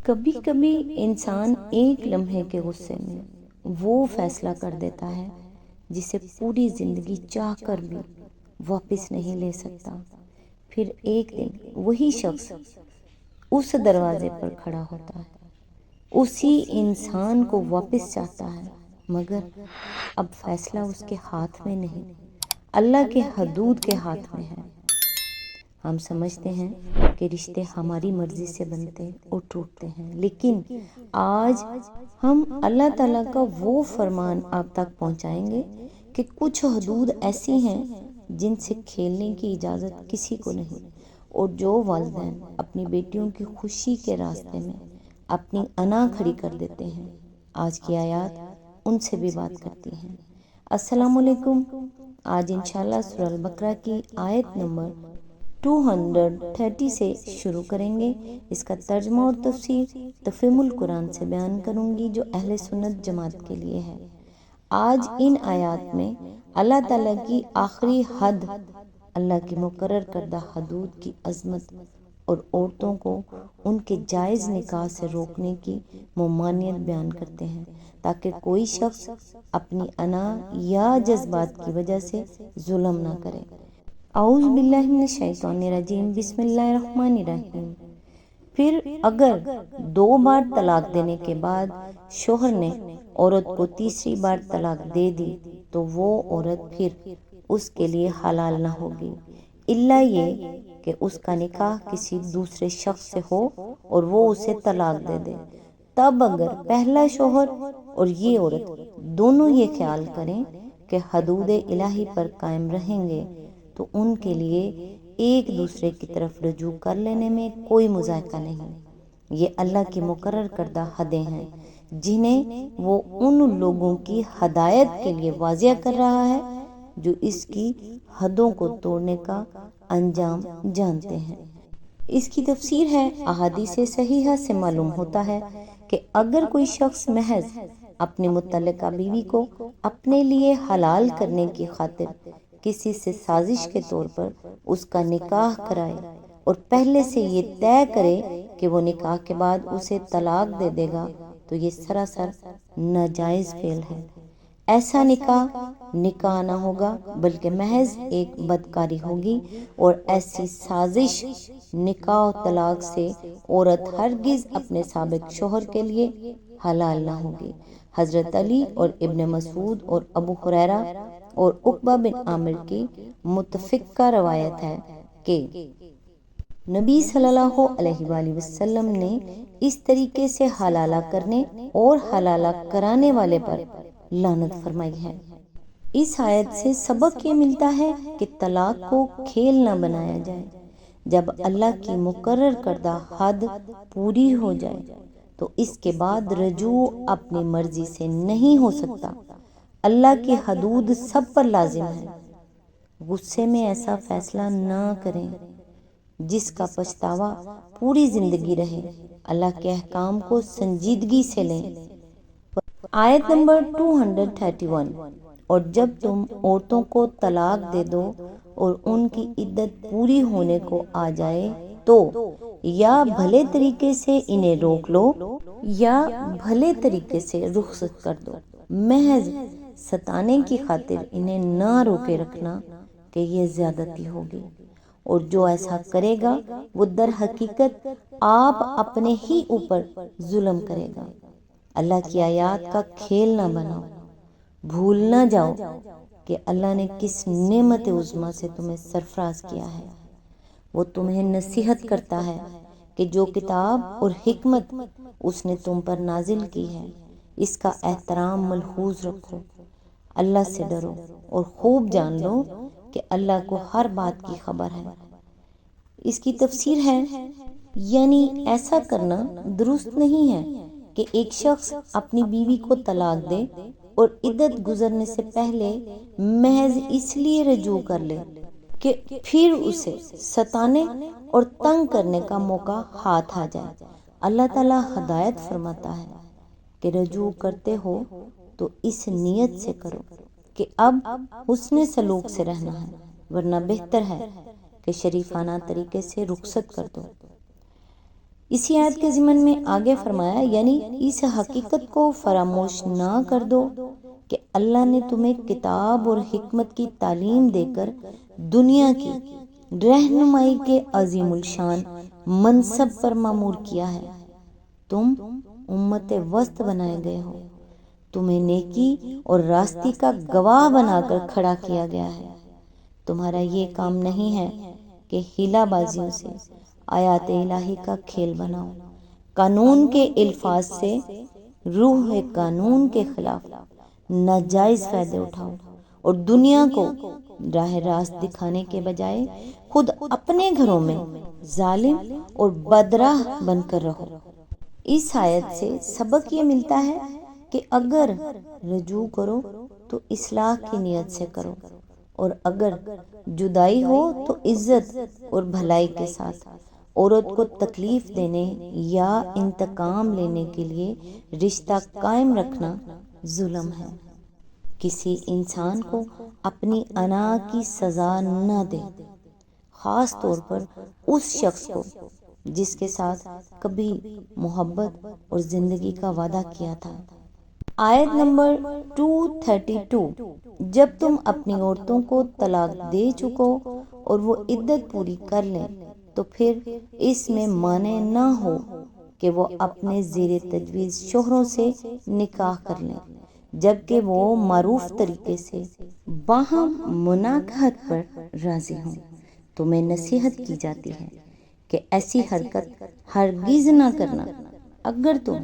کبھی کبھی انسان ایک لمحے کے غصے میں وہ فیصلہ کر دیتا ہے جسے پوری زندگی چاہ کر بھی واپس نہیں لے سکتا۔ پھر ایک دن وہی شخص اس دروازے پر کھڑا ہوتا ہے، اسی انسان کو واپس چاہتا ہے، مگر اب فیصلہ اس کے ہاتھ میں نہیں، اللہ کے حدود کے ہاتھ میں ہے۔ ہم سمجھتے ہیں کہ رشتے ہماری مرضی سے بنتے اور ٹوٹتے ہیں، لیکن آج ہم اللہ تعالیٰ کا وہ فرمان آپ تک پہنچائیں گے کہ کچھ حدود ایسی ہیں جن سے کھیلنے کی اجازت کسی کو نہیں، اور جو والدین اپنی بیٹیوں کی خوشی کے راستے میں اپنی انا کھڑی کر دیتے ہیں، آج کی آیات ان سے بھی بات کرتی ہیں۔ السلام علیکم۔ آج انشاءاللہ سورہ البقرہ کی آیت نمبر 230 سے شروع کریں گے۔ اس کا ترجمہ اور تفسیر تفہیم القرآن سے بیان کروں گی جو اہل سنت جماعت کے لیے ہے۔ آج ان آیات میں اللہ تعالیٰ کی آخری حد، اللہ کی مقرر کردہ حدود کی عظمت اور عورتوں کو ان کے جائز نکاح سے روکنے کی ممانعت بیان کرتے ہیں، تاکہ کوئی شخص اپنی انا یا جذبات کی وجہ سے ظلم نہ کرے۔ اعوذ باللہ من الشیطان الرجیم، بسم اللہ الرحمن الرحیم۔ پھر اگر 2 بار طلاق دینے کے بعد شوہر نے عورت کو تیسری بار طلاق دے دی تو وہ عورت پھر اس کے لیے حلال نہ ہوگی، الا یہ کہ اس کا نکاح کسی دوسرے شخص سے ہو اور وہ اسے طلاق دے دے۔ تب اگر پہلا شوہر اور یہ عورت دونوں یہ خیال کریں کہ حدود الہی پر قائم رہیں گے تو ان کے لیے ایک دوسرے کی طرف رجوع کر لینے میں کوئی مذائقہ نہیں۔ یہ اللہ کی مقرر کردہ حدیں ہیں جنہیں وہ ان لوگوں کی ہدایت کے لیے واضح کر رہا ہے جو اس کی حدوں کو توڑنے کا انجام جانتے ہیں۔ اس کی تفسیر ہے، احادیث صحیحہ سے معلوم ہوتا ہے کہ اگر کوئی شخص محض اپنی متعلقہ بیوی کو اپنے لیے حلال کرنے کی خاطر کسی سے سازش کے طور پر اس کا نکاح کرائے اور پہلے سے یہ طے کرے کہ وہ نکاح کے بعد اسے طلاق دے دے گا تو یہ سراسر ناجائز فعل ہے۔ ایسا نکاح نہ ہوگا بلکہ محض ایک بدکاری ہوگی، اور ایسی سازش نکاح و طلاق سے عورت ہرگز اپنے سابق شوہر کے لیے حلال نہ ہوگی۔ حضرت علی اور ابن مسعود اور ابو ہریرہ اور عقبہ بن عامر کی متفقہ روایت ہے کہ نبی صلی اللہ علیہ وآلہ وسلم نے اس طریقے سے حلالہ کرنے اور حلالہ کرانے والے پر لعنت فرمائی ہے۔ اس آیت سے سبق یہ ملتا ہے کہ طلاق کو کھیل نہ بنایا جائے۔ جب اللہ کی مقرر کردہ حد پوری ہو جائے تو اس کے بعد رجوع اپنی مرضی سے نہیں ہو سکتا۔ اللہ کی حدود سب پر لازم ہے۔ غصے میں ایسا فیصلہ نہ کریں جس کا پچھتاوا پوری زندگی رہے۔ اللہ کے احکام کو سنجیدگی سے لیں۔ آیت نمبر 231۔ اور جب تم عورتوں کو طلاق دے دو اور ان کی عدت پوری ہونے کو آ جائے تو یا بھلے طریقے سے انہیں روک لو یا بھلے طریقے سے رخصت کر دو، محض ستانے کی خاطر انہیں نہ روکے رکھنا کہ یہ زیادتی ہوگی، اور جو ایسا کرے گا وہ در حقیقت آپ اپنے ہی اوپر ظلم کرے گا۔ اللہ کی آیات کا کھیل نہ بناؤ۔ بھول نہ جاؤ کہ اللہ نے کس نعمت عظمیٰ سے تمہیں سرفراز کیا ہے۔ وہ تمہیں نصیحت کرتا ہے کہ جو کتاب اور حکمت اس نے تم پر نازل کی ہے اس کا احترام ملحوظ رکھو، اللہ سے ڈرو اور خوب جان لو کہ اللہ کو ہر بات کی خبر ہے۔ اس کی تفسیر ہے، یعنی ایسا کرنا درست نہیں ہے کہ ایک شخص اپنی بیوی کو طلاق دے اور عدت گزرنے سے پہلے محض اس لیے رجوع کر لے کہ پھر اسے ستانے اور تنگ کرنے کا موقع ہاتھ آ جائے۔ اللہ تعالیٰ ہدایت فرماتا ہے کہ رجوع کرتے ہو تو اس نیت سے کرو کہ اب حسن سلوک سے رہنا ہے، ورنہ بہتر ہے کہ شریفانہ طریقے سے رخصت کر دو۔ اسی آیت کے ضمن میں آگے فرمایا، یعنی اس حقیقت کو فراموش نہ کر دو کہ اللہ نے تمہیں کتاب اور حکمت کی تعلیم دے کر دنیا کی رہنمائی کے عظیم الشان منصب پر مامور کیا ہے۔ تم امت وسط بنائے گئے ہو، تمہیں نیکی اور راستی کا گواہ بنا کر کھڑا کیا گیا ہے۔ تمہارا یہ کام نہیں ہے کہ ہیلا بازیوں سے آیات الہی کا کھیل بناؤ، قانون کے الفاظ سے روح قانون کے خلاف ناجائز فائدے اٹھاؤ اور دنیا کو راہ راست دکھانے کے بجائے خود اپنے گھروں میں ظالم اور بدراہ بن کر رہو۔ اس آیت سے سبق یہ ملتا ہے کہ اگر رجوع کرو تو اصلاح کی نیت سے کرو، اور اگر جدائی ہو تو عزت اور بھلائی کے ساتھ۔ عورت کو تکلیف دینے یا انتقام لینے کے لیے رشتہ قائم رکھنا ظلم ہے۔ کسی انسان کو اپنی انا کی سزا نہ دے، خاص طور پر اس شخص کو جس کے ساتھ کبھی محبت اور زندگی کا وعدہ کیا تھا۔ آیت نمبر 232، جب تم اپنی عورتوں کو طلاق دے چکو اور وہ عدت پوری کر لیں تو پھر اس میں مانع نہ ہو کہ وہ اپنے زیر تجویز شوہروں سے نکاح کر لیں، جبکہ وہ معروف طریقے سے باہم مناکحت پر راضی ہوں۔ تمہیں نصیحت کی جاتی ہے کہ ایسی حرکت ہرگز نہ کرنا اگر تم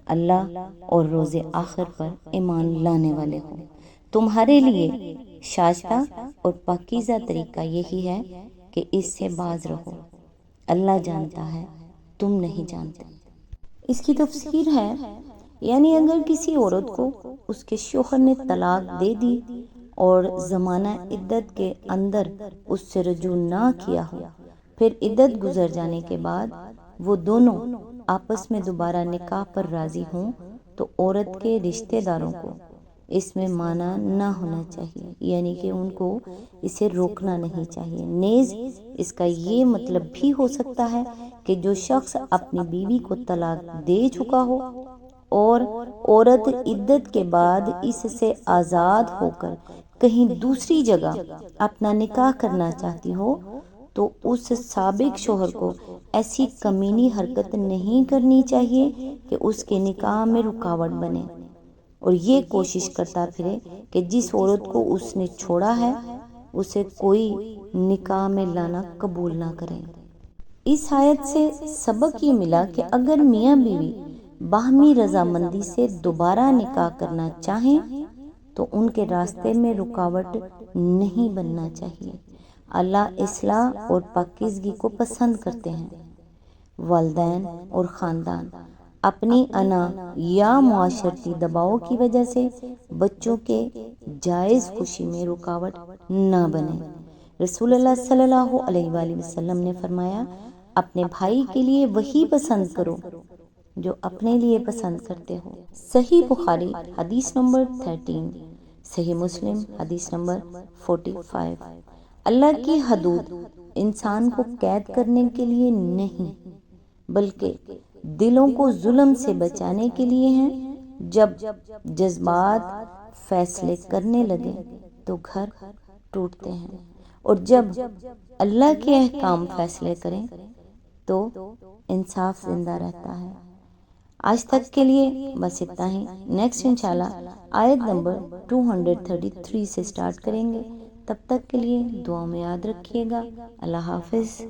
اللہ اور روز آخر پر ایمان لانے والے ہو۔ تمہارے لیے شائستہ اور پاکیزہ طریقہ یہی ہے کہ اس سے باز رہو، اللہ جانتا ہے تم نہیں جانتے۔ اس کی تفسیر ہے، یعنی اگر کسی عورت کو اس کے شوہر نے طلاق دے دی اور زمانہ عدت کے اندر اس سے رجوع نہ کیا ہو، پھر عدت گزر جانے کے بعد وہ دونوں آپس میں دوبارہ نکاح پر راضی ہوں تو عورت کے رشتہ داروں کو اس میں مانع نہ ہونا چاہیے، یعنی کہ ان کو اسے روکنا نہیں چاہیے۔ نیز اس کا یہ مطلب بھی ہو سکتا ہے کہ جو شخص اپنی بیوی کو طلاق دے چکا ہو اور عورت عدت کے بعد اس سے آزاد ہو کر کہیں دوسری جگہ اپنا نکاح کرنا چاہتی ہو تو اس سابق شوہر کو ایسی کمینی حرکت نہیں کرنی چاہیے کہ اس کے نکاح میں رکاوٹ بنے اور یہ کوشش کرتا پھرے کہ جس عورت کو اس نے چھوڑا ہے اسے کوئی نکاح میں لانا قبول نہ کرے۔ اس آیت سے سبق یہ ملا کہ اگر میاں بیوی باہمی رضامندی سے دوبارہ نکاح کرنا چاہیں تو ان کے راستے میں رکاوٹ نہیں بننا چاہیے۔ اللہ اصلاح اور پاکیزگی کو پسند کرتے ہیں۔ والدین اور خاندان اپنی انا یا معاشرتی دباؤ کی وجہ سے بچوں کے جائز خوشی میں رکاوٹ نہ بنے۔ رسول اللہ صلی اللہ علیہ وآلہ وسلم نے فرمایا، اپنے بھائی کے لیے وہی پسند کرو جو اپنے لیے پسند کرتے ہو۔ صحیح بخاری حدیث نمبر 13، صحیح مسلم حدیث نمبر 45۔ اللہ کی حدود انسان کو قید کرنے کے لیے نہیں بلکہ دلوں کو ظلم سے بچانے کے لیے ہیں۔ جب جذبات فیصلے کرنے لگے تو گھر ٹوٹتے ہیں، اور جب اللہ کے احکام فیصلے کریں تو انصاف زندہ رہتا ہے۔ آج تک کے لیے بس اتنا ہی۔ نیکسٹ انشاءاللہ آیت نمبر 233 سے سٹارٹ کریں گے۔ تب تک کے لیے دعا میں یاد رکھیے گا۔ اللہ حافظ۔